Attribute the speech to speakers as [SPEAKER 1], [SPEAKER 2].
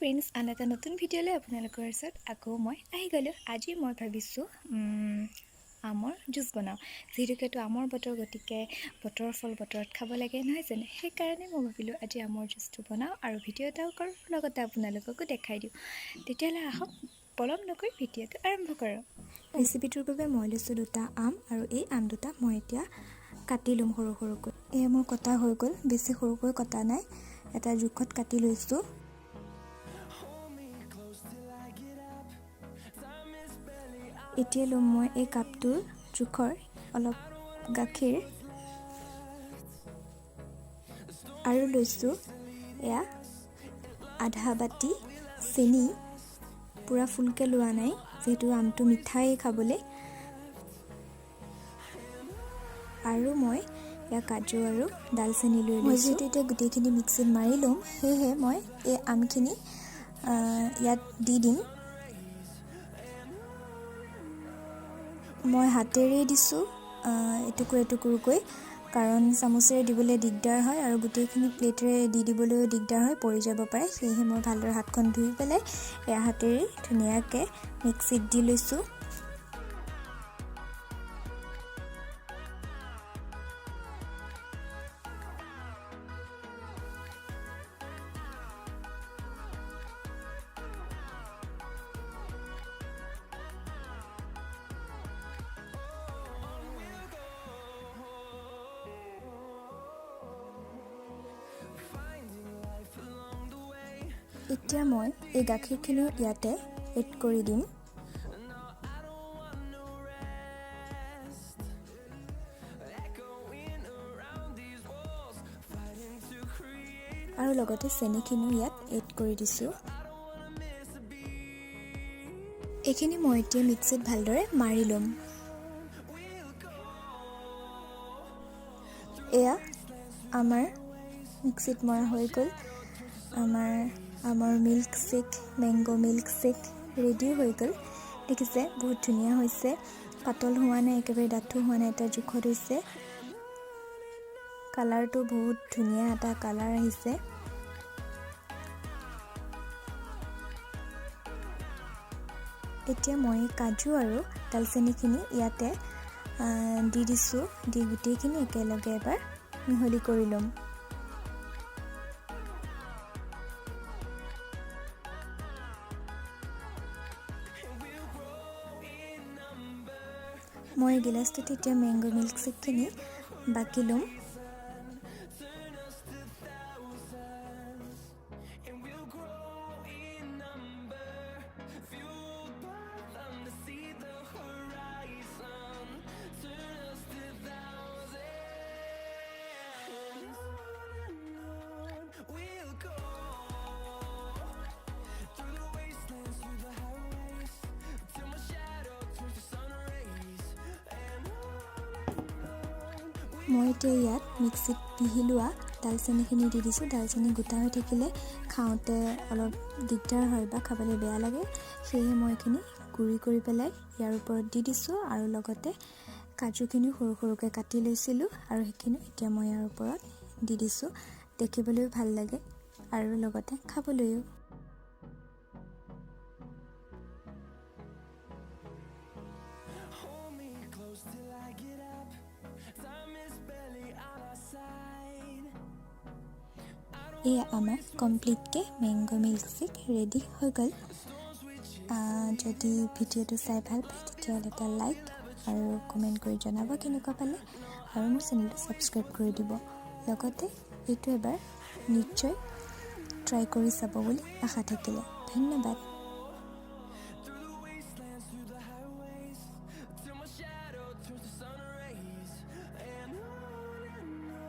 [SPEAKER 1] Friends, আন এটা নতুন ভিডিঅ'লৈ আপোনালোকৰ ওচৰত আকৌ মই আহি গ'লোঁ। আজি মই ভাবিছোঁ আমৰ জুচ বনাওঁ। যিহেতুকেতো আমৰ বতৰ, গতিকে বতৰৰ ফল বতৰত খাব লাগে নহয় জানো। সেইকাৰণে মই ভাবিলোঁ আজি আমৰ জুচটো বনাওঁ আৰু ভিডিঅ' এটাও কৰোঁ, লগতে আপোনালোককো দেখাই দিওঁ। তেতিয়াহ'লে আহক পলম নকৰি ভিডিঅ'টো আৰম্ভ কৰোঁ। ৰেচিপিটোৰ বাবে মই লৈছোঁ 2টা আম আৰু এই আম দুটা মই এতিয়া কাটি ল'ম সৰু সৰুকৈ। এয়া মোৰ কটা হৈ গ'ল, বেছি সৰুকৈ কটা নাই, এটা জোখত কাটি লৈছোঁ। এতিয়া ল'ম মই এই কাপটোৰ জোখৰ অলপ গাখীৰ আৰু লৈছোঁ এয়া আধা বাতি চেনি, পূৰা ফুলকৈ লোৱা নাই যিহেতু আমটো মিঠাই খাবলৈ। আৰু মই এয়া কাজু আৰু ডালচেনি লৈ লৈছোঁ। মই যিহেতু এতিয়া গোটেইখিনি মিক্সিত মাৰি ল'ম, সেয়েহে মই এই আমখিনি ইয়াত দি দিম। মই হাতেৰেই দিছোঁ এটুকুৰ এটুকুৰকৈ, কাৰণ চামুচেৰে দিবলৈ দিগদাৰ হয় আৰু গোটেইখিনি প্লেটেৰে দি দিবলৈও দিগদাৰ হয়, পৰি যাব পাৰে। সেয়েহে মই ভালদৰে হাতখন ধুই পেলাই এয়া হাতেৰেই ধুনীয়াকৈ মিক্সিত দি লৈছোঁ। এতিয়া মই এই গাখীৰখিনিও ইয়াতে এড কৰি দিম। আৰু লগতে চেনিখিনিও ইয়াত এড কৰি দিছোঁ। এইখিনি মই এতিয়া মিক্সিত ভালদৰে মাৰি ল'ম। এয়া আমাৰ মিক্সিত মৰা হৈ গ'ল। আমাৰ milk shake, mango' milk shake ready হৈ গ'ল। দেখিছে বহুত ধুনীয়া হৈছে, পাতল হোৱা নাই, একেবাৰে ডাঠো হোৱা নাই, এটা জোখত হৈছে। কালাৰটো বহুত ধুনীয়া এটা কালাৰ আহিছে। এতিয়া মই কাজু আৰু ডালচেনিখিনি ইয়াতে দি দিছোঁ, দি গোটেইখিনি একেলগে এবাৰ মিহলি কৰি ল'ম। মই গিলাচটোত এতিয়া মেংগ' মিল্ক শ্বেকখিনি বাকি ল'ম। মই এতিয়া ইয়াত মিক্সিত পিহি লোৱা ডালচেনিখিনি দি দিছোঁ। ডালচেনি গোটা হৈ থাকিলে খাওঁতে অলপ দিগদাৰ হয় বা খাবলৈ বেয়া লাগে, সেয়েহে মই এইখিনি গুড়ি কৰি পেলাই ইয়াৰ ওপৰত দি দিছোঁ। আৰু লগতে কাজুখিনি সৰু সৰুকৈ কাটি লৈছিলোঁ আৰু সেইখিনি এতিয়া মই ইয়াৰ ওপৰত দি দিছোঁ। দেখিবলৈও ভাল লাগে আৰু লগতে খাবলৈও। এয়া আমাৰ কমপ্লিটকৈ মেংগ' মিল্ক শ্বেক ৰেডি হৈ গ'ল। যদি ভিডিঅ'টো চাই ভাল পায় তেতিয়াহ'লে এটা লাইক আৰু কমেণ্ট কৰি জনাব কেনেকুৱা পালে, আৰু মোৰ চেনেলটো ছাবস্ক্ৰাইব কৰি দিব। লগতে এইটো এবাৰ নিশ্চয় ট্ৰাই কৰি চাব বুলি আশা থাকিলে। ধন্যবাদ।